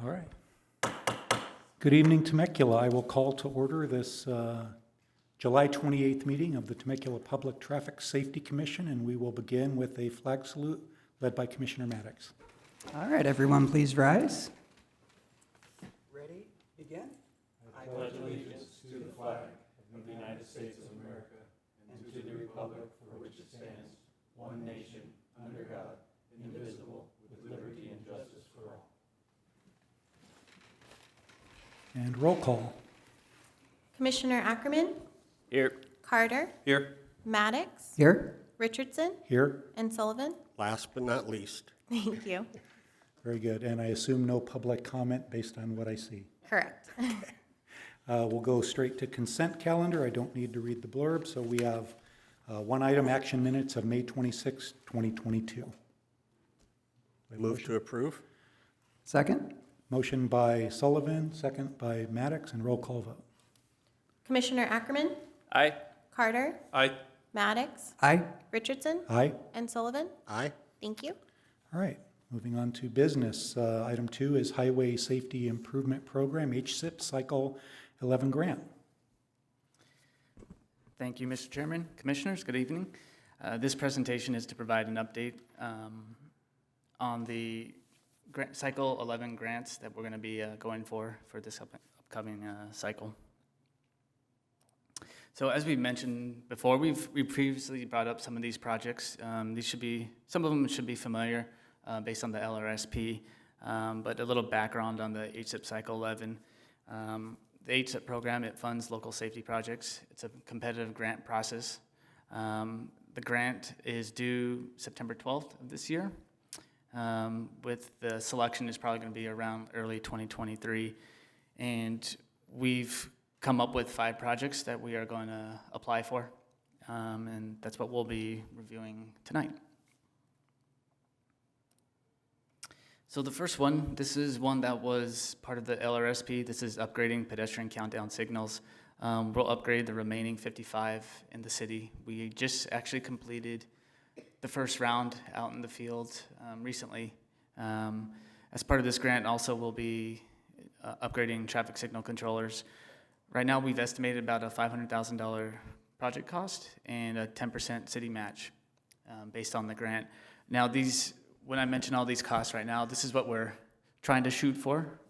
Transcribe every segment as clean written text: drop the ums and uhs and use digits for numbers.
All right. Good evening, Temecula. I will call to order this July 28th meeting of the Temecula Public Traffic Safety Commission, and we will begin with a flag salute led by Commissioner Maddox. All right, everyone, please rise. Ready? Begin. I pledge allegiance to the flag of the United States of America and to the republic for which it stands, one nation, under God, indivisible, with liberty and justice for all. And roll call. Commissioner Ackerman, Here. Carter, Here. Maddox, Here. Richardson, Here. and Sullivan. Last but not least. Thank you. Very good. And I assume no public comment based on what I see. Correct. We'll go straight to consent calendar. I don't need to read the blurb. So we have one item, action minutes of May 26, 2022. Move to approve. Second. Motion by Sullivan, second by Maddox, and roll call vote. Commissioner Ackerman, Aye. Carter, Aye. Maddox, Aye. Richardson, Aye. and Sullivan. Aye. Thank you. All right, moving on to business. Item 2 is Highway Safety Improvement Program, HSIP Cycle 11 grant. Thank you, Mr. Chairman. Commissioners, good evening. This presentation is to provide an update on the Cycle 11 grants that we're going to be going for this upcoming cycle. So as we mentioned before, we previously brought up some of these projects. Some of them should be familiar based on the LRSP, but a little background on the HSIP Cycle 11. The HSIP program, it funds local safety projects. It's a competitive grant process. The grant is due September 12th of this year. With the selection is probably going to be around early 2023. And we've come up with 5 projects that we are going to apply for. And that's what we'll be reviewing tonight. So the first one, this is one that was part of the LRSP. This is upgrading pedestrian countdown signals. We'll upgrade the remaining 55 in the city. We just actually completed the first round out in the field recently. As part of this grant, also we'll be upgrading traffic signal controllers. Right now, we've estimated about a $500,000 project cost and a 10% city match based on the grant. Now, when I mention all these costs right now, this is what we're trying to shoot for.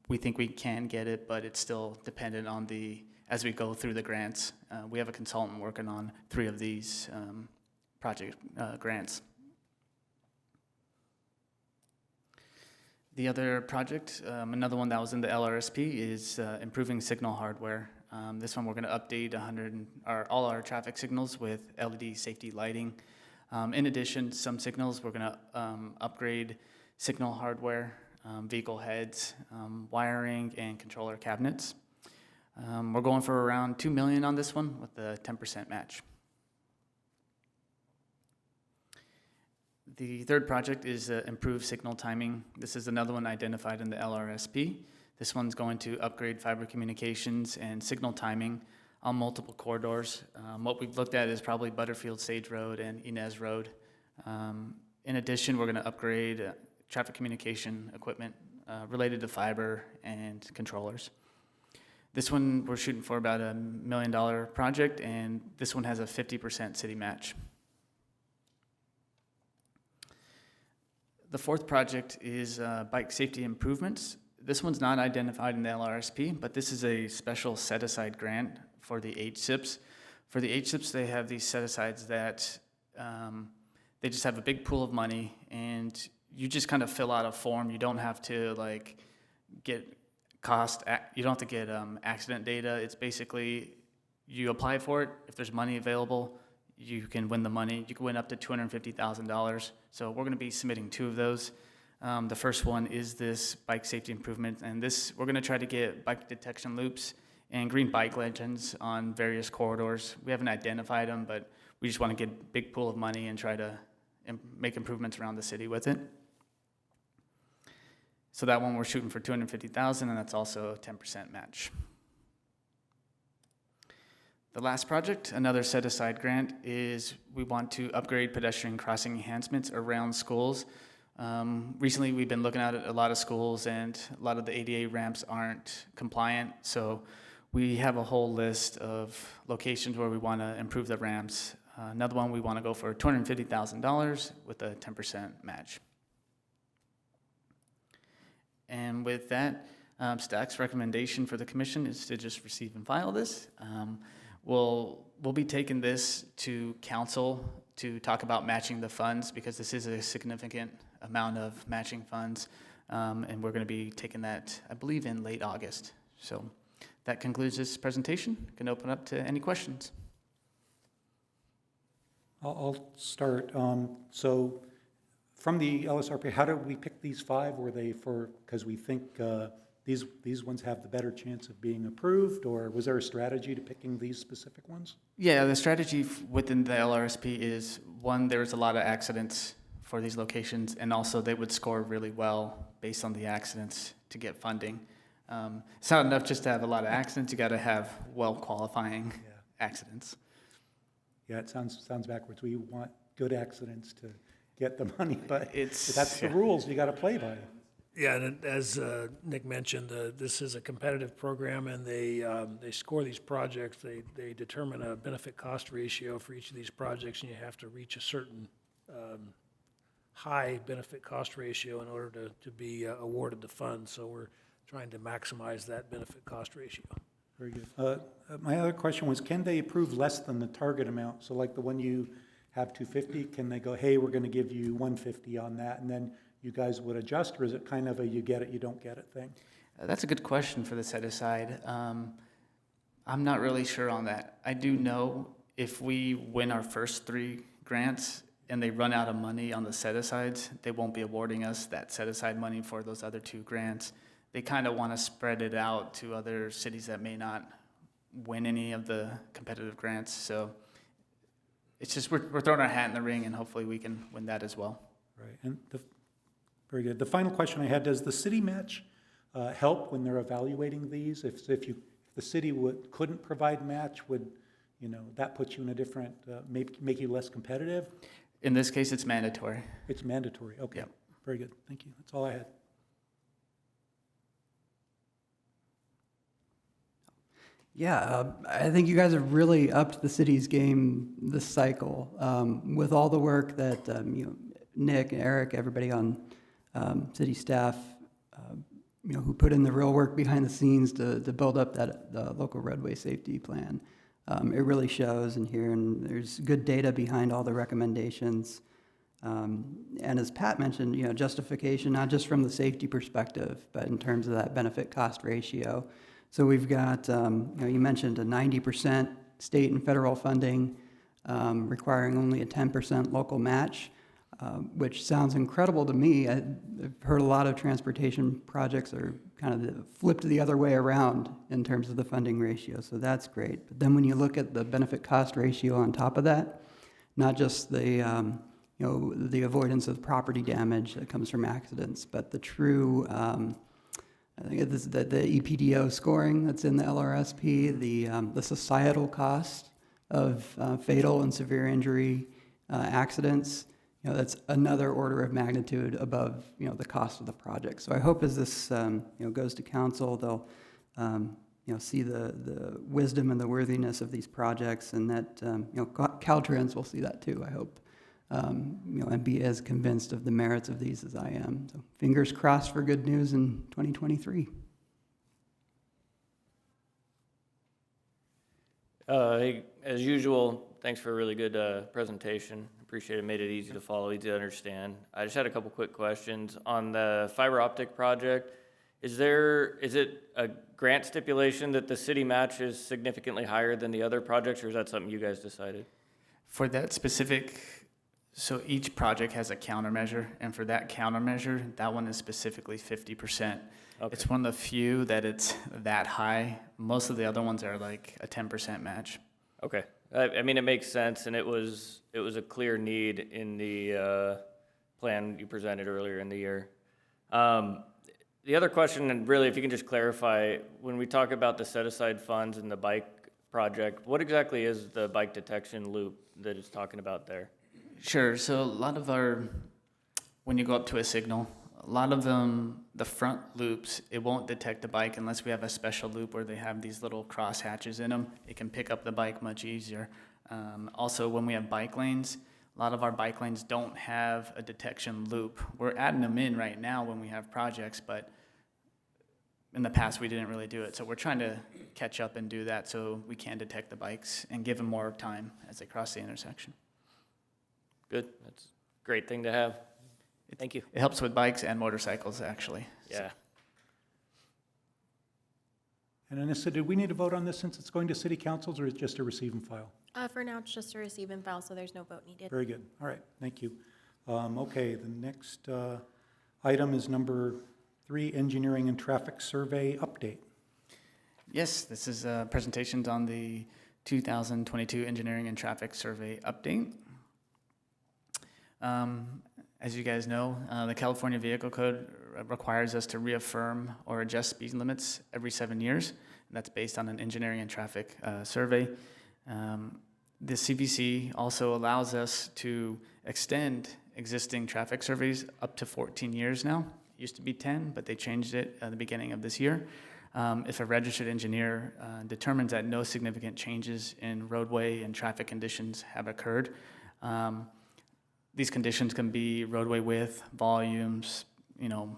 We think we can get it, but it's still dependent on as we go through the grants. We have a consultant working on 3 of these project grants. The other project, another one that was in the LRSP, is improving signal hardware. This one we're going to update all our traffic signals with LED safety lighting. In addition, some signals we're going to upgrade signal hardware, vehicle heads, wiring, and controller cabinets. We're going for around $2 million on this one with a 10% match. The third project is improved signal timing. This is another one identified in the LRSP. This one's going to upgrade fiber communications and signal timing on multiple corridors. What we've looked at is probably Butterfield Stage Road and Inez Road. In addition, we're going to upgrade traffic communication equipment related to fiber and controllers. This one, we're shooting for about $1 million project, and this one has a 50% city match. The fourth project is bike safety improvements. This one's not identified in the LRSP, but this is a special set-aside grant for the HSIPs. For the HSIPs, they have these set-asides that they just have a big pool of money, and you just kind of fill out a form. You don't have to get you don't have to get accident data. It's basically you apply for it. If there's money available, you can win the money. You can win up to $250,000. So we're going to be submitting 2 of those. The first one is this bike safety improvement, and we're going to try to get bike detection loops and green bike legends on various corridors. We haven't identified them, but we just want to get a big pool of money and try to make improvements around the city with it. So that one we're shooting for $250,000, and that's also a 10% match. The last project, another set-aside grant, is we want to upgrade pedestrian crossing enhancements around schools. Recently, we've been looking at a lot of schools, and a lot of the ADA ramps aren't compliant. So we have a whole list of locations where we want to improve the ramps. Another one, we want to go for $250,000 with a 10% match. And with that, staff's recommendation for the commission is to just receive and file this. We'll be taking this to council to talk about matching the funds, because this is a significant amount of matching funds. And we're going to be taking that, I believe, in late August. So that concludes this presentation. Can open up to any questions. I'll start. So from the LSRP, how did we pick these 5? Were they because we think these ones have the better chance of being approved, or was there a strategy to picking these specific ones? Yeah, the strategy within the LRSP is, one, there's a lot of accidents for these locations, and also they would score really well based on the accidents to get funding. It's not enough just to have a lot of accidents, you got to have well-qualifying accidents. Yeah, it sounds backwards. We want good accidents to get the money, but It's- that's the yeah. rules you got to play by. Yeah, and as Nick mentioned, this is a competitive program, and they score these projects. They determine a benefit-cost ratio for each of these projects, and you have to reach a certain high benefit-cost ratio in order to be awarded the funds. So we're trying to maximize that benefit-cost ratio. Very good. My other question was, can they approve less than the target amount? So like the one you have 250, can they go, hey, we're going to give you 150 on that, and then you guys would adjust, or is it kind of a you get it, you don't get it thing? That's a good question for the set-aside. I'm not really sure on that. I do know if we win our first 3 grants and they run out of money on the set-asides, they won't be awarding us that set-aside money for those other 2 grants. They kind of want to spread it out to other cities that may not win any of the competitive grants. So it's just we're throwing our hat in the ring, and hopefully we can win that as well. Right, and very good. The final question I had, does the city match help when they're evaluating these? If the city couldn't provide match, would, that put you in a different, make you less competitive? In this case, it's mandatory. It's mandatory, okay. Yep. Very good, thank you. That's all I had. Yeah, I think you guys have really upped the city's game this cycle with all the work that Nick, Eric, everybody on city staff, who put in the real work behind the scenes to build up the local roadway safety plan. It really shows in here, and there's good data behind all the recommendations. And as Pat mentioned, justification not just from the safety perspective, but in terms of that benefit-cost ratio. So we've got, you mentioned a 90% state and federal funding, requiring only a 10% local match, which sounds incredible to me. I've heard a lot of transportation projects are kind of flipped the other way around in terms of the funding ratio, so that's great. But then when you look at the benefit-cost ratio on top of that, not just the, the avoidance of property damage that comes from accidents, but the true, I think it's the EPDO scoring that's in the LRSP, the societal cost of fatal and severe injury accidents. That's another order of magnitude above the cost of the project. So I hope as this goes to council, they'll see the wisdom and the worthiness of these projects, and that Caltrans will see that too. I hope. And be as convinced of the merits of these as I am. So fingers crossed for good news in 2023. Hey, as usual, thanks for a really good presentation. Appreciate it. Made it easy to follow, easy to understand. I just had a couple quick questions on the fiber optic project. Is it a grant stipulation that the city match is significantly higher than the other projects, or is that something you guys decided? For that specific, so each project has a countermeasure, and for that countermeasure, that one is specifically 50%. Okay. It's one of the few that it's that high. Most of the other ones are like a 10% match. Okay. I mean, it makes sense, and it was a clear need in the plan you presented earlier in the year. The other question, and really, if you can just clarify, when we talk about the set-aside funds and the bike project, what exactly is the bike detection loop that it's talking about there? Sure. So a lot of our when you go up to a signal, a lot of them, the front loops, it won't detect the bike unless we have a special loop where they have these little cross hatches in them. It can pick up the bike much easier. Also, when we have bike lanes, a lot of our bike lanes don't have a detection loop. We're adding them in right now when we have projects, but in the past we didn't really do it. So we're trying to catch up and do that so we can detect the bikes and give them more time as they cross the intersection. Good, that's a great thing to have. Thank you. It helps with bikes and motorcycles, actually. Yeah. And Anissa, did we need to vote on this since it's going to city councils, or is it just a receive and file? For now, it's just a receive and file, so there's no vote needed. Very good. All right, thank you. Okay, the next item is number 3, engineering and traffic survey update. Yes, this is presentations on the 2022 Engineering and Traffic Survey update. As you guys know, the California Vehicle Code requires us to reaffirm or adjust speed limits every 7 years. And that's based on an engineering and traffic survey. The CVC also allows us to extend existing traffic surveys up to 14 years now. It used to be 10, but they changed it at the beginning of this year. If a registered engineer determines that no significant changes in roadway and traffic conditions have occurred, these conditions can be roadway width, volumes,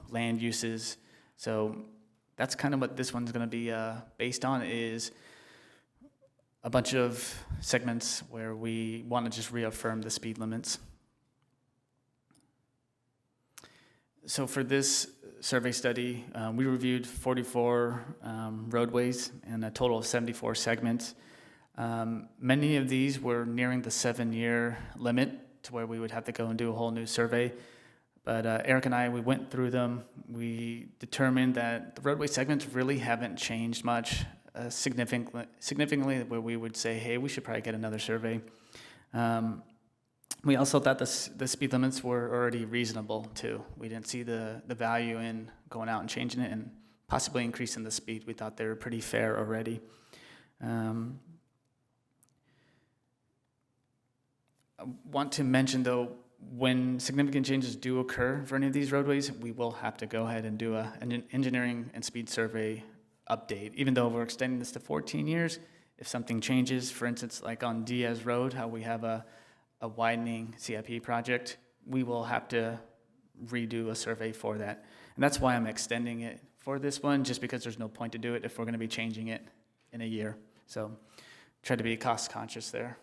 land uses. So that's kind of what this one's going to be based on, is a bunch of segments where we want to just reaffirm the speed limits. So for this survey study, we reviewed 44 roadways and a total of 74 segments. Many of these were nearing the 7-year limit to where we would have to go and do a whole new survey. But Eric and I, we went through them. We determined that the roadway segments really haven't changed much significantly where we would say, hey, we should probably get another survey. We also thought the speed limits were already reasonable too. We didn't see the value in going out and changing it and possibly increasing the speed. We thought they were pretty fair already. I want to mention though, when significant changes do occur for any of these roadways, we will have to go ahead and do an engineering and speed survey update. Even though we're extending this to 14 years, if something changes, for instance, like on Diaz Road, how we have a widening CIP project, we will have to redo a survey for that. And that's why I'm extending it for this one, just because there's no point to do it if we're going to be changing it in a year. So try to be cost conscious there.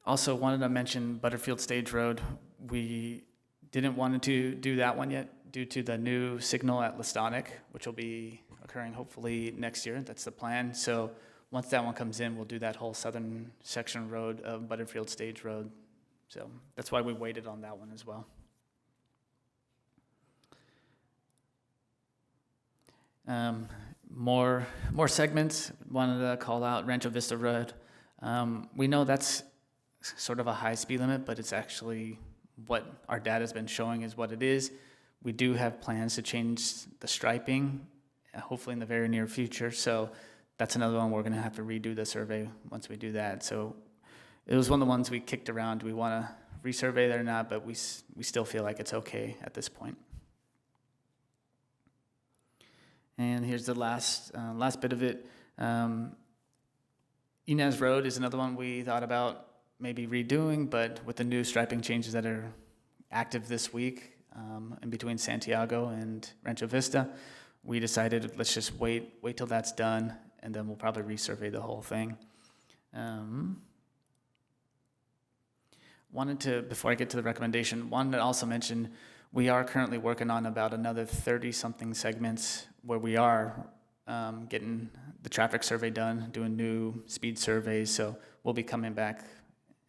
Also wanted to mention Butterfield Stage Road. We didn't want to do that one yet due to the new signal at Listonic, which will be occurring hopefully next year. That's the plan. So once that one comes in, we'll do that whole southern section road of Butterfield Stage Road. So that's why we waited on that one as well. More segments. Wanted to call out Rancho Vista Road. We know that's sort of a high speed limit, but it's actually what our data has been showing is what it is. We do have plans to change the striping, hopefully in the very near future. So that's another one we're going to have to redo the survey once we do that. So it was one of the ones we kicked around. Do we want to resurvey that or not? But we still feel like it's okay at this point. And here's the last bit of it. Inez Road is another one we thought about maybe redoing, but with the new striping changes that are active this week in between Santiago and Rancho Vista, we decided let's just wait till that's done, and then we'll probably resurvey the whole thing. Wanted to, before I get to the recommendation, wanted to also mention we are currently working on about another 30-something segments where we are getting the traffic survey done, doing new speed surveys, so we'll be coming back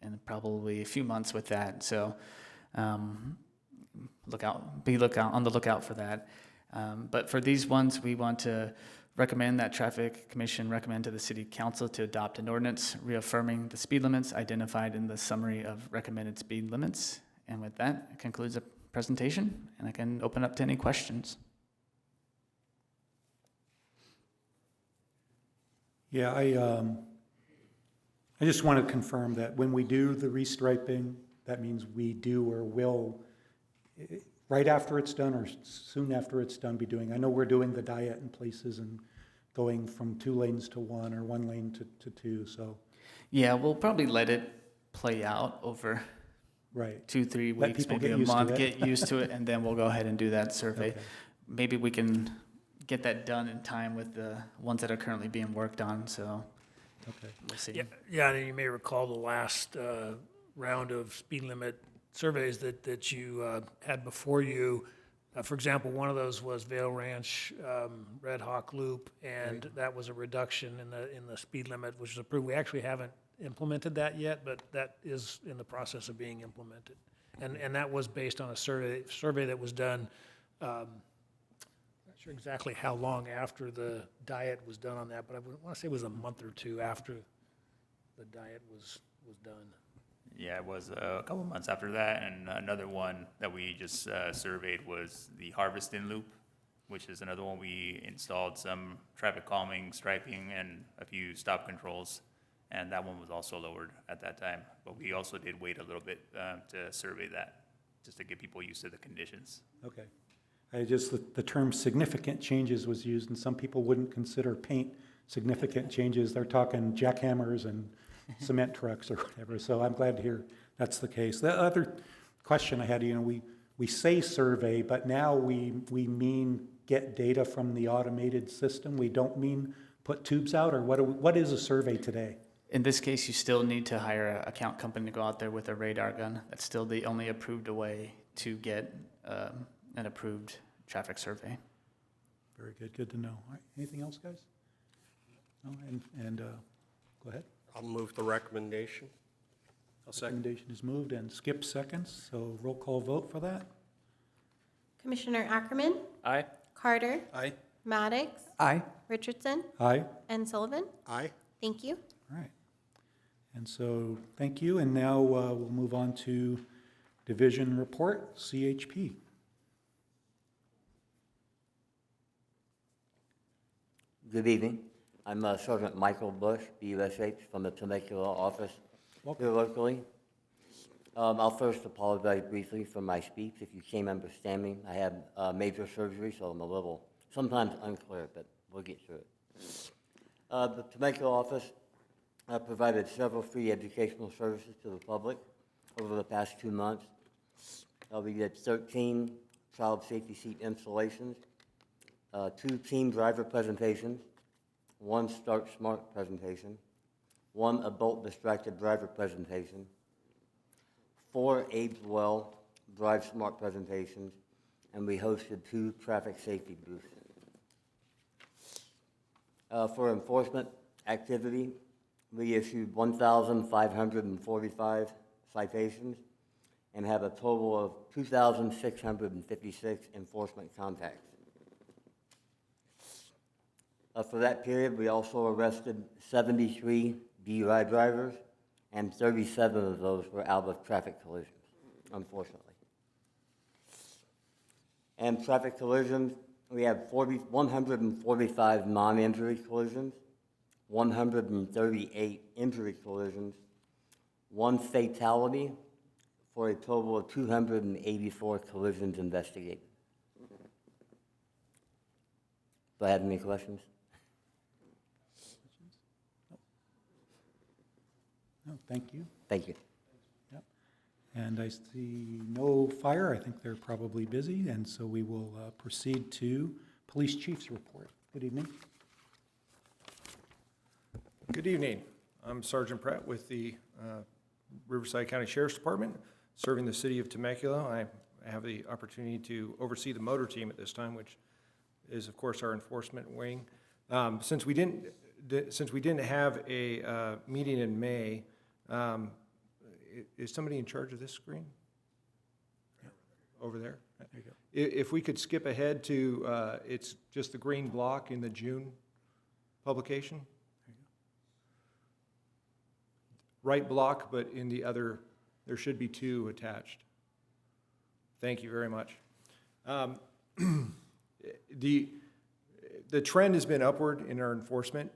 in probably a few months with that. So be on the lookout for that. But for these ones, we want to recommend that Traffic Commission recommend to the City Council to adopt an ordinance reaffirming the speed limits identified in the summary of recommended speed limits. And with that, it concludes the presentation, and I can open up to any questions. Yeah, I just want to confirm that when we do the restriping, that means we do or will, right after it's done or soon after it's done, be doing. I know we're doing the diet in places and going from 2 lanes to 1 or 1 lane to 2, so, Yeah, we'll probably let it play out over right. 2-3 Let weeks, people maybe get a used to month, it. get used to it, and then we'll go ahead and do that survey. Okay. Maybe we can get that done in time with the ones that are currently being worked on, so Okay. we'll see. Yeah, and you may recall the last round of speed limit surveys that you had before you. For example, one of those was Vale Ranch, Red Hawk Loop, and that was a reduction in the speed limit, which was approved. We actually haven't implemented that yet, but that is in the process of being implemented. And that was based on a survey that was done, not sure exactly how long after the diet was done on that, but I want to say it was a month or 2 after the diet was done. Yeah, it was a couple months after that, and another one that we just surveyed was the Harvesting Loop, which is another one we installed some traffic calming, striping, and a few stop controls, and that one was also lowered at that time. But we also did wait a little bit to survey that, just to get people used to the conditions. Okay. The term significant changes was used, and some people wouldn't consider paint significant changes. They're talking jackhammers and cement trucks or whatever, so I'm glad to hear that's the case. The other question I had, we say survey, but now we mean get data from the automated system. We don't mean put tubes out, or what is a survey today? In this case, you still need to hire an account company to go out there with a radar gun. That's still the only approved way to get an approved traffic survey. Very good to know. All right, anything else, guys? No, and go ahead. I'll move the recommendation. Recommendation is moved and Skip seconds, so roll call vote for that. Commissioner Ackerman, Aye. Carter, Aye. Maddox, Aye. Richardson, Aye. and Sullivan. Aye. Thank you. All right. And so, thank you, and now we'll move on to division report, CHP. Good evening. I'm Sergeant Michael Bush, BUSH, from the Temecula office Welcome. here locally. I'll first apologize briefly for my speech. If you can't understand me, I had major surgery, so I'm a little, sometimes unclear, but we'll get through it. The Temecula office provided several free educational services to the public over the past 2 months. We did 13 child safety seat installations, 2 team driver presentations, 1 Start Smart presentation, 1 adult distracted driver presentation, 4 Age Well Drive Smart presentations, and we hosted 2 traffic safety booths. For enforcement activity, we issued 1,545 citations and have a total of 2,656 enforcement contacts. For that period, we also arrested 73 DUI drivers, and 37 of those were out of traffic collisions, unfortunately. And traffic collisions, we have 145 non-injury collisions, 138 injury collisions, 1 fatality, for a total of 284 collisions investigated. Do I have any questions? No, thank you. Thank you. Yep. And I see no fire. I think they're probably busy, and so we will proceed to Police Chief's report. Good evening. Good evening. I'm Sergeant Pratt with the Riverside County Sheriff's Department, serving the city of Temecula. I have the opportunity to oversee the motor team at this time, which is, of course, our enforcement wing. Since we didn't have a meeting in May, is somebody in charge of this screen? Over there? There you go. If we could skip ahead to, it's just the green block in the June publication. Right block, but in the other, there should be 2 attached. Thank you very much. The trend has been upward in our enforcement,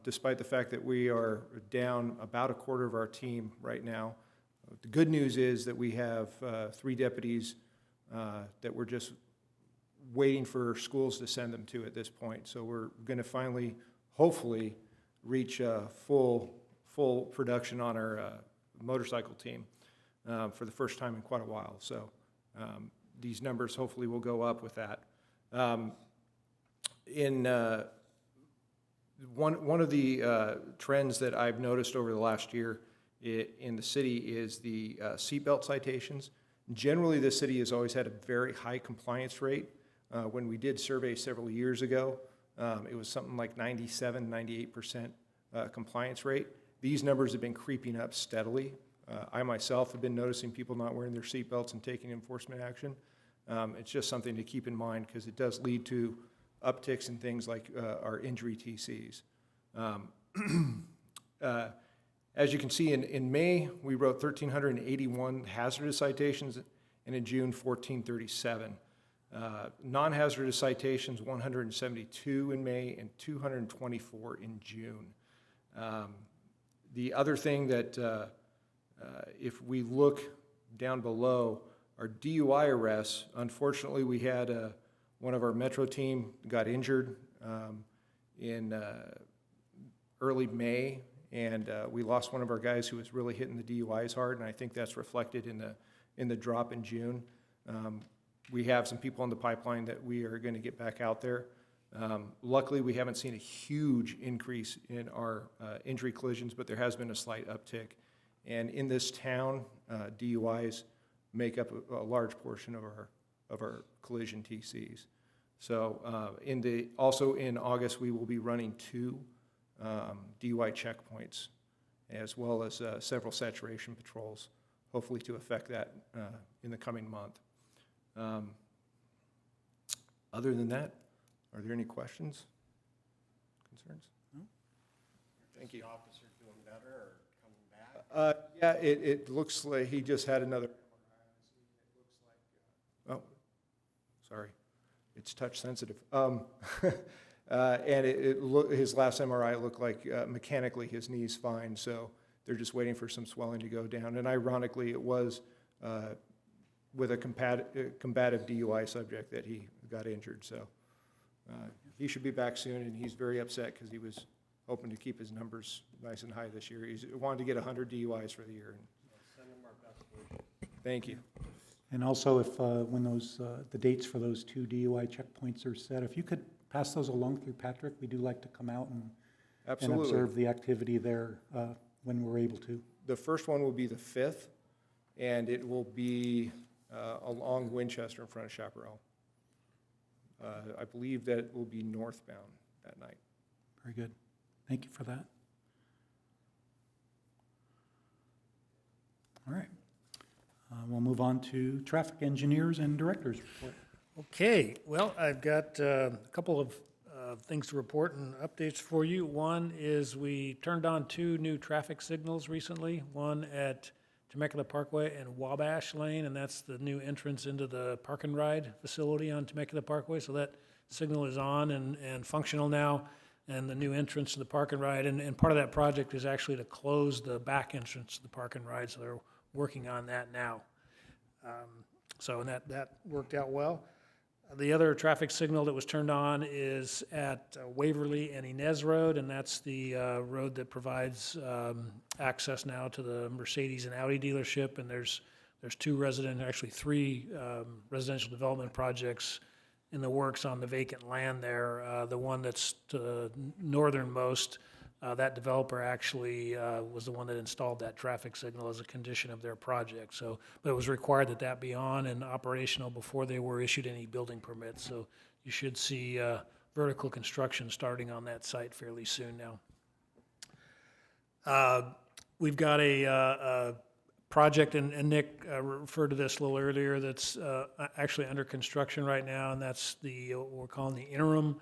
despite the fact that we are down about a quarter of our team right now. The good news is that we have 3 deputies that we're just waiting for schools to send them to at this point. So we're going to finally, hopefully, reach full production on our motorcycle team for the first time in quite a while. So these numbers hopefully will go up with that. One of the trends that I've noticed over the last year in the city is the seatbelt citations. Generally, the city has always had a very high compliance rate. When we did survey several years ago, it was something like 97, 98% compliance rate. These numbers have been creeping up steadily. I myself have been noticing people not wearing their seatbelts and taking enforcement action. It's just something to keep in mind because it does lead to upticks in things like our injury TCs. As you can see, in May, we wrote 1,381 hazardous citations, and in June, 1,437. Non-hazardous citations, 172 in May and 224 in June. The other thing that, if we look down below, our DUI arrests, unfortunately, we had one of our Metro team got injured in early May, and we lost one of our guys who was really hitting the DUIs hard, and I think that's reflected in the drop in June. We have some people in the pipeline that we are going to get back out there. Luckily, we haven't seen a huge increase in our injury collisions, but there has been a slight uptick. And in this town, DUIs make up a large portion of our collision TCs. So also in August, we will be running 2 DUI checkpoints, as well as several saturation patrols, hopefully to affect that in the coming month. Other than that, are there any questions, concerns? No? Thank you. Is the officer doing better or coming back? Yeah, it looks like he just had another. Oh, sorry, it's touch sensitive. And his last MRI looked like mechanically his knee's fine, so they're just waiting for some swelling to go down. And ironically, it was with a combative DUI subject that he got injured. So he should be back soon, and he's very upset because he was hoping to keep his numbers nice and high this year. He wanted to get 100 DUIs for the year. Send him our best wishes. Thank you. And also, if when those the dates for those 2 DUI checkpoints are set, if you could pass those along through Patrick, we do like to come out and Absolutely. observe the activity there when we're able to. The first one will be the 5th, and it will be along Winchester in front of Chaparral. I believe that it will be northbound that night. Very good. Thank you for that. All right. We'll move on to traffic engineers and directors report. Okay, well, I've got a couple of things to report and updates for you. One is we turned on 2 new traffic signals recently, one at Temecula Parkway and Wabash Lane, and that's the new entrance into the park and ride facility on Temecula Parkway. So that signal is on and functional now, and the new entrance to the park and ride. And part of that project is actually to close the back entrance to the park and ride, so they're working on that now. So that worked out well. The other traffic signal that was turned on is at Waverly and Inez Road, and that's the road that provides access now to the Mercedes and Audi dealership. And there's 3 residential development projects in the works on the vacant land there. The one that's northernmost, that developer actually was the one that installed that traffic signal as a condition of their project. So, but it was required that that be on and operational before they were issued any building permits. So you should see vertical construction starting on that site fairly soon now. We've got a project, and Nick referred to this a little earlier, that's actually under construction right now, and that's what we're calling the interim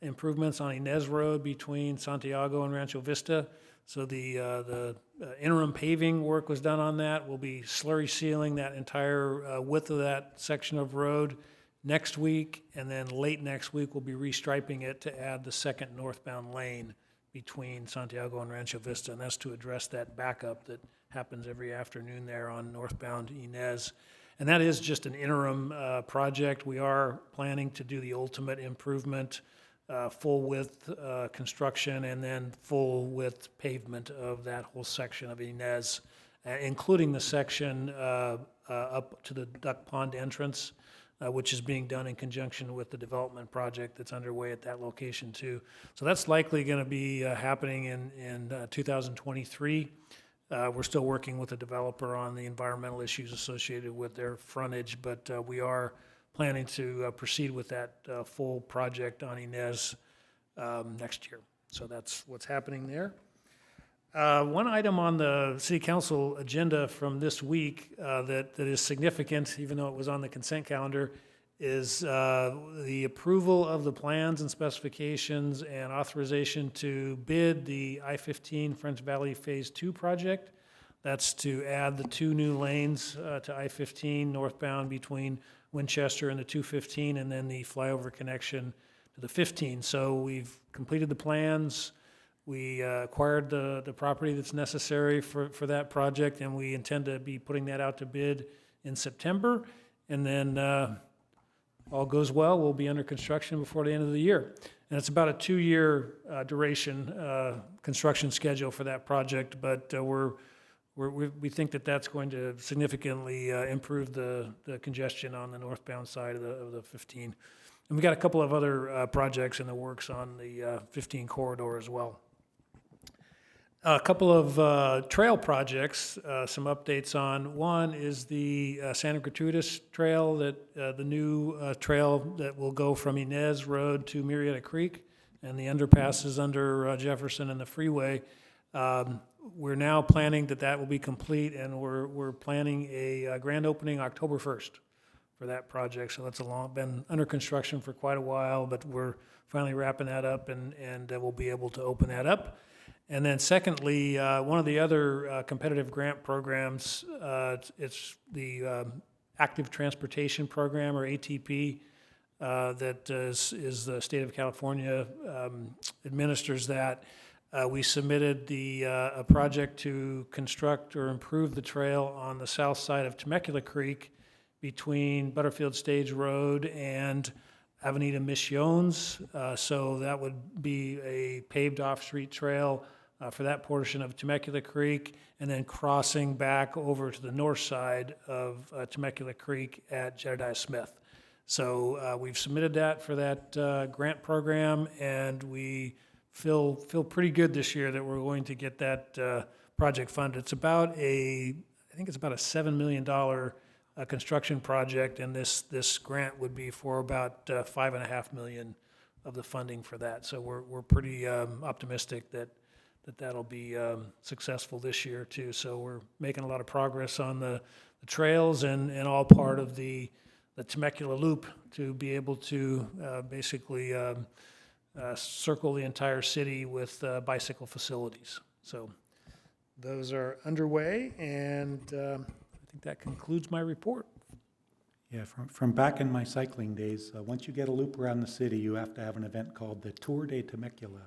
improvements on Inez Road between Santiago and Rancho Vista. So the interim paving work was done on that. We'll be slurry sealing that entire width of that section of road next week, and then late next week we'll be restriping it to add the second northbound lane between Santiago and Rancho Vista, and that's to address that backup that happens every afternoon there on northbound Inez. And that is just an interim project. We are planning to do the ultimate improvement, full width construction, and then full width pavement of that whole section of Inez, including the section up to the Duck Pond entrance, which is being done in conjunction with the development project that's underway at that location too. So that's likely going to be happening in 2023. We're still working with the developer on the environmental issues associated with their frontage, but we are planning to proceed with that full project on Inez next year. So that's what's happening there. One item on the city council agenda from this week that is significant, even though it was on the consent calendar, is the approval of the plans and specifications and authorization to bid the I-15 French Valley Phase 2 project. That's to add the 2 new lanes to I-15 northbound between Winchester and the 215, and then the flyover connection to the 15. So we've completed the plans. We acquired the property that's necessary for that project, and we intend to be putting that out to bid in September. And then all goes well, we'll be under construction before the end of the year. And it's about a 2-year duration construction schedule for that project, but we think that that's going to significantly improve the congestion on the northbound side of the 15. And we got a couple of other projects in the works on the 15 corridor as well. A couple of trail projects, some updates on. One is the Santa Gratuitas Trail, that the new trail that will go from Inez Road to Murrieta Creek, and the underpasses under Jefferson and the freeway. We're now planning that will be complete, and we're planning a grand opening October 1st for that project. So that's been under construction for quite a while, but we're finally wrapping that up, and we'll be able to open that up. And then secondly, one of the other competitive grant programs, it's the Active Transportation Program, or ATP, that is the state of California administers that. We submitted a project to construct or improve the trail on the south side of Temecula Creek between Butterfield Stage Road and Avenida Misiones. So that would be a paved off-street trail for that portion of Temecula Creek, and then crossing back over to the north side of Temecula Creek at Jedediah Smith. So we've submitted that for that grant program, and we feel pretty good this year that we're going to get that project funded. It's about I think it's about a $7 million construction project, and this grant would be for about $5.5 million of the funding for that. So we're pretty optimistic that'll be successful this year too. So we're making a lot of progress on the trails, and all part of the Temecula Loop to be able to basically circle the entire city with bicycle facilities. So those are underway, and I think that concludes my report. Yeah, from back in my cycling days, once you get a loop around the city, you have to have an event called the Tour de Temecula.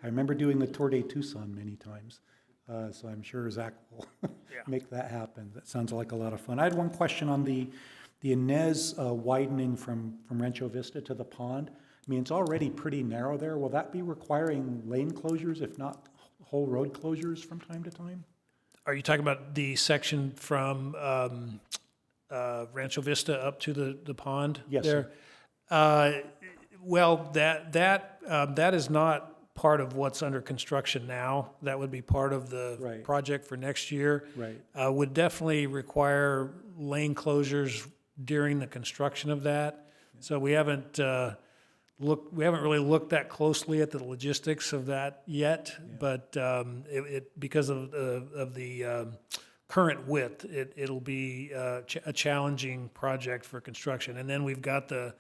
I remember doing the Tour de Tucson many times, so I'm sure Zach will make that happen. That sounds like a lot of fun. I had one question on the Inez widening from Rancho Vista to the pond. I mean, it's already pretty narrow there. Will that be requiring lane closures, if not whole road closures from time to time? Are you talking about the section from Rancho Vista up to the pond? Yes, there? Well, that is not part of what's under construction now. That would be part of the project for next year. Right. Would definitely require lane closures during the construction of that. So we haven't really looked that closely at the logistics of that yet, but because of the current width, it'll be a challenging project for construction. And then we've got the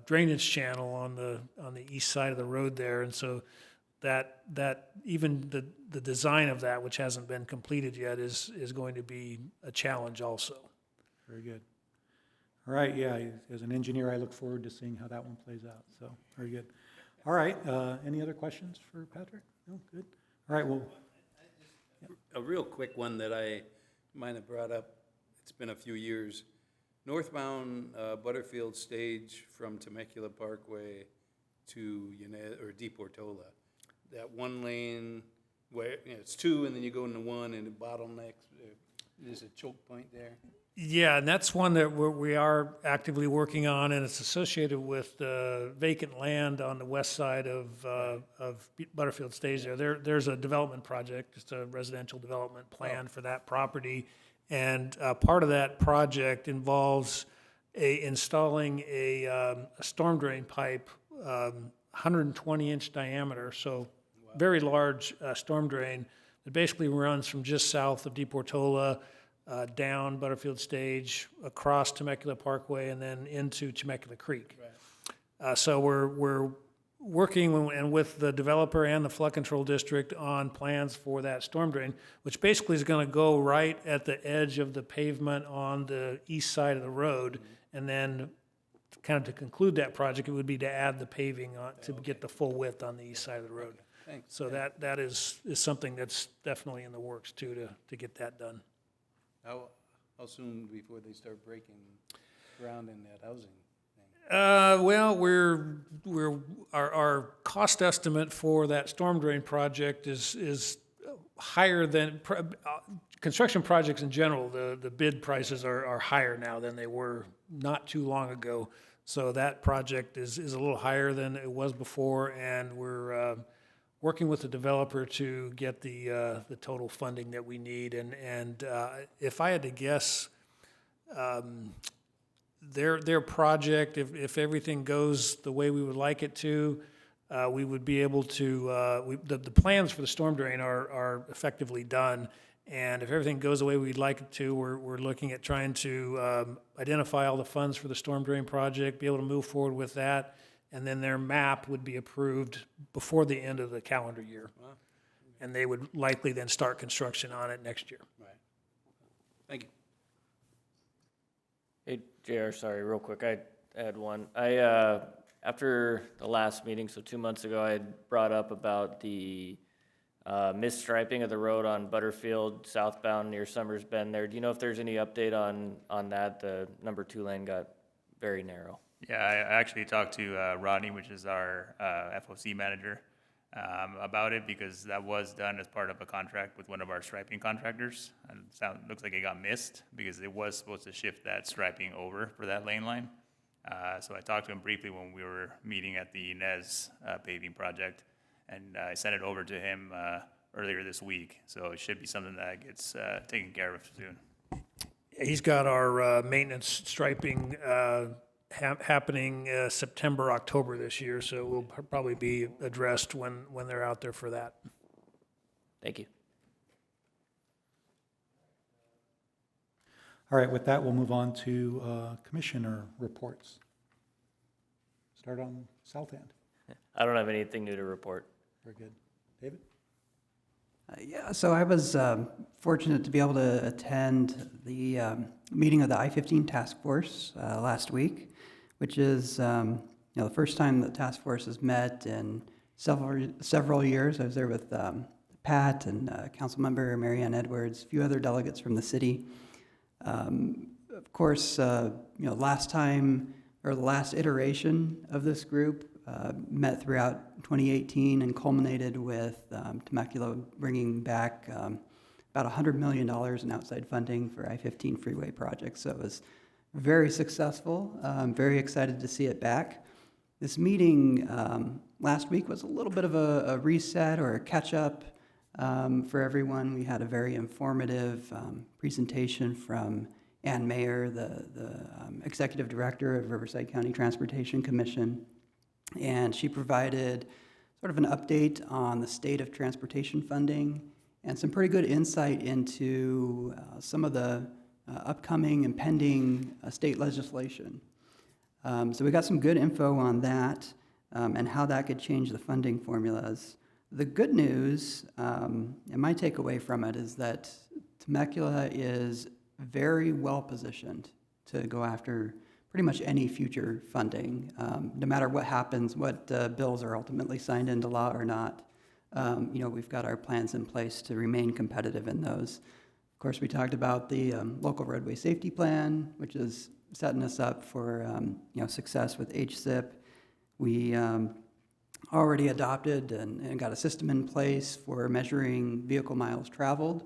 drainage channel on the east side of the road there, and so that even the design of that, which hasn't been completed yet, is going to be a challenge also. Very good. All right, yeah, as an engineer, I look forward to seeing how that one plays out, so, very good. All right, any other questions for Patrick? No, good. All right, well, A real quick one that I might have brought up, it's been a few years. Northbound Butterfield stage from Temecula Parkway to Deep Portola. That one lane where, it's two and then you go into one and it bottlenecks, there's a choke point there. Yeah, and that's one that we are actively working on, and it's associated with vacant land on the west side of Butterfield Stage there. There's a development project, just a residential development plan for that property. And part of that project involves installing a storm drain pipe, 120-inch diameter, so very large storm drain that basically runs from just south of Deep Portola down Butterfield Stage, across Temecula Parkway, and then into Temecula Creek. Right. So we're working and with the developer and the flood control district on plans for that storm drain, which basically is going to go right at the edge of the pavement on the east side of the road. And then kind of to conclude that project, it would be to add the paving on to get the full width on the east side of the road. Thanks. So that is something that's definitely in the works too, to get that done. How soon before they start breaking ground in that housing thing? Well, our cost estimate for that storm drain project is higher than, construction projects in general, the bid prices are higher now than they were not too long ago. So that project is a little higher than it was before, and we're working with the developer to get the total funding that we need. And if I had to guess, their project, if everything goes the way we would like it to, we would be able to, the plans for the storm drain are effectively done. And if everything goes the way we'd like it to, we're looking at trying to identify all the funds for the storm drain project, be able to move forward with that, and then their map would be approved before the end of the calendar year. Wow. And they would likely then start construction on it next year. Right. Thank you. Hey, JR, sorry, real quick, I had one. After the last meeting, so 2 months ago, I had brought up about the misstriping of the road on Butterfield southbound near Summers Bend there. Do you know if there's any update on that? The number 2 lane got very narrow. Yeah, I actually talked to Rodney, which is our FOC manager, about it, because that was done as part of a contract with one of our striping contractors. And looks like it got missed because it was supposed to shift that striping over for that lane line. So I talked to him briefly when we were meeting at the Nez paving project, and I sent it over to him earlier this week. So it should be something that gets taken care of soon. He's got our maintenance striping happening September, October this year, so it will probably be addressed when they're out there for that. Thank you. All right, with that, we'll move on to commissioner reports. Start on South End. I don't have anything new to report. Very good. David? Yeah, so I was fortunate to be able to attend the meeting of the I-15 Task Force last week, which is the first time the task force has met in several years. I was there with Pat and Councilmember Marianne Edwards, a few other delegates from the city. Of course, last time, or the last iteration of this group met throughout 2018 and culminated with Temecula bringing back about $100 million in outside funding for I-15 freeway projects. So it was very successful. I'm very excited to see it back. This meeting last week was a little bit of a reset or a catch-up for everyone. We had a very informative presentation from Ann Mayer, the Executive Director of Riverside County Transportation Commission, and she provided sort of an update on the state of transportation funding and some pretty good insight into some of the upcoming and pending state legislation. So we got some good info on that and how that could change the funding formulas. The good news, and my takeaway from it, is that Temecula is very well positioned to go after pretty much any future funding, no matter what happens, what bills are ultimately signed into law or not. we've got our plans in place to remain competitive in those. Of course, we talked about the local roadway safety plan, which is setting us up for success with HSIP. We already adopted and got a system in place for measuring vehicle miles traveled,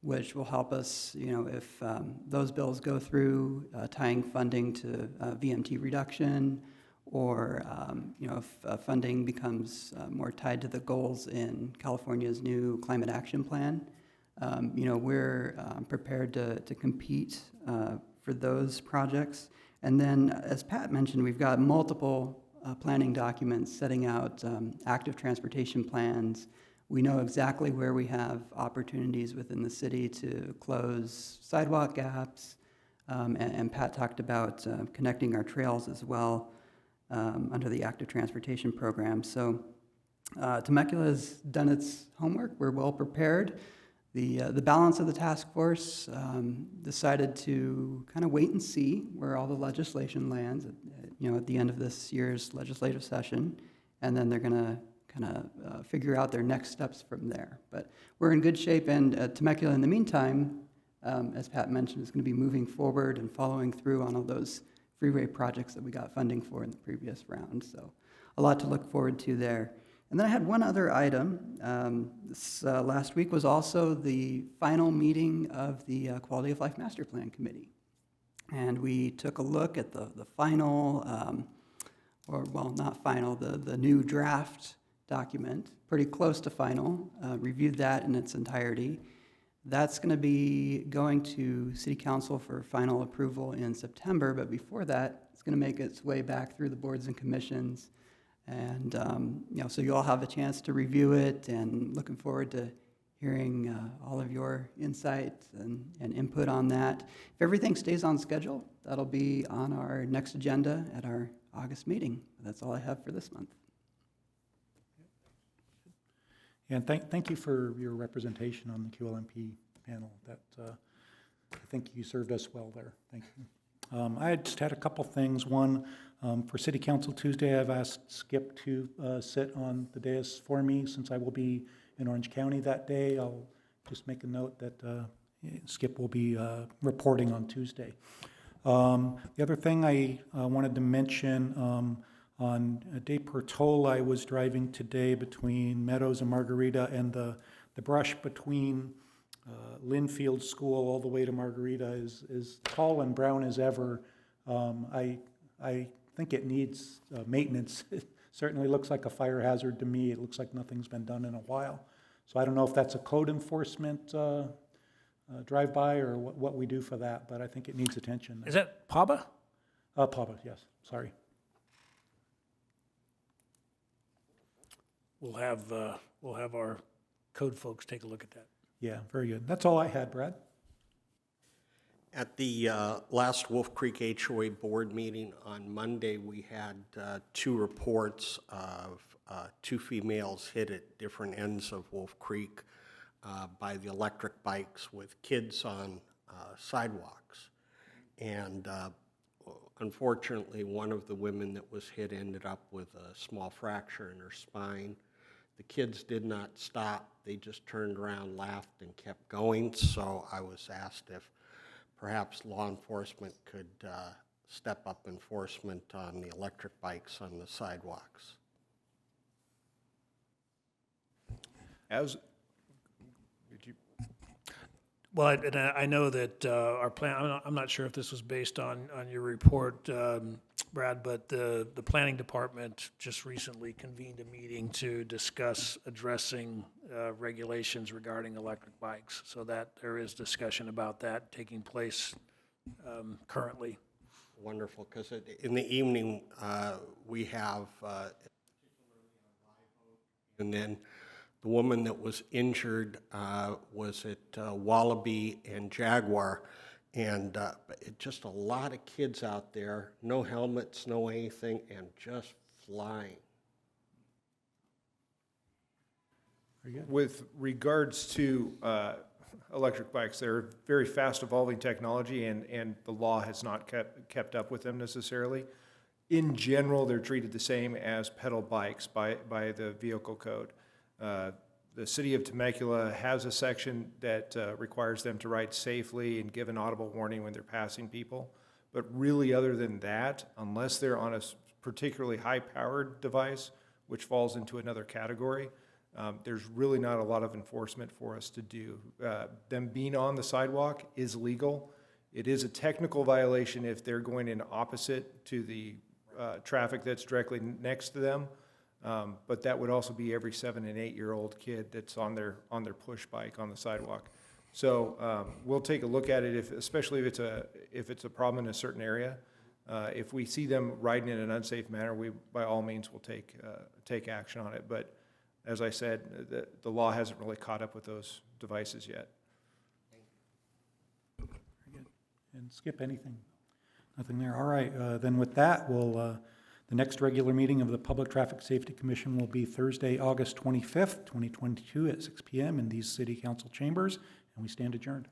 which will help us, if those bills go through, tying funding to VMT reduction, or if funding becomes more tied to the goals in California's new climate action plan. We're prepared to compete for those projects. And then, as Pat mentioned, we've got multiple planning documents setting out active transportation plans. We know exactly where we have opportunities within the city to close sidewalk gaps, and Pat talked about connecting our trails as well under the active transportation program. So Temecula has done its homework. We're well prepared. The balance of the task force decided to kind of wait and see where all the legislation lands at the end of this year's legislative session, and then they're going to kind of figure out their next steps from there. But we're in good shape, and Temecula, in the meantime, as Pat mentioned, is going to be moving forward and following through on all those freeway projects that we got funding for in the previous round. So a lot to look forward to there. And then I had one other item. This last week was also the final meeting of the Quality of Life Master Plan Committee. And we took a look at the final, not final, the new draft document, pretty close to final, reviewed that in its entirety. That's going to be going to City Council for final approval in September, but before that, it's going to make its way back through the boards and commissions. And, so you all have a chance to review it, and looking forward to hearing all of your insights and input on that. If everything stays on schedule, that'll be on our next agenda at our August meeting. That's all I have for this month. And thank you for your representation on the QLMP panel. That I think you served us well there. Thank you. I just had a couple things. One, for City Council Tuesday, I've asked Skip to sit on the dais for me since I will be in Orange County that day. I'll just make a note that Skip will be reporting on Tuesday. The other thing I wanted to mention, on De Portola, I was driving today between Meadows and Margarita, and the brush between Linfield School all the way to Margarita is tall and brown as ever. I think it needs maintenance. It certainly looks like a fire hazard to me. It looks like nothing's been done in a while. So I don't know if that's a code enforcement drive-by or what we do for that, but I think it needs attention. Is that PABA? PABA, yes, sorry. We'll have our code folks take a look at that. Yeah, very good. That's all I had, Brad. At the last Wolf Creek HOA board meeting on Monday, we had two reports of two females hit at different ends of Wolf Creek by the electric bikes with kids on sidewalks. And unfortunately, one of the women that was hit ended up with a small fracture in her spine. The kids did not stop. They just turned around, laughed, and kept going. So I was asked if perhaps law enforcement could step up enforcement on the electric bikes on the sidewalks. Well, and I know that our plan, I'm not sure if this was based on your report, Brad, but the planning department just recently convened a meeting to discuss addressing regulations regarding electric bikes, so that there is discussion about that taking place currently. Wonderful, because in the evening we have, and then the woman that was injured was at Wallaby and Jaguar, and just a lot of kids out there, no helmets, no anything, and just flying. With regards to electric bikes, they're very fast evolving technology, and the law has not kept up with them necessarily. In general, they're treated the same as pedal bikes by the vehicle code. the city of Temecula has a section that requires them to ride safely and give an audible warning when they're passing people. But really, other than that, unless they're on a particularly high-powered device, which falls into another category, there's really not a lot of enforcement for us to do. Them being on the sidewalk is legal. It is a technical violation if they're going in opposite to the traffic that's directly next to them. But that would also be every 7 and 8-year-old kid that's on their push bike on the sidewalk. So we'll take a look at it, especially if it's a problem in a certain area. If we see them riding in an unsafe manner, we by all means will take action on it. But as I said, the law hasn't really caught up with those devices yet. Very good. And Skip, anything? Nothing there. All right, then with that, the next regular meeting of the Public Traffic Safety Commission will be Thursday, August 25th, 2022 at 6 p.m. in these city council chambers, and we stand adjourned.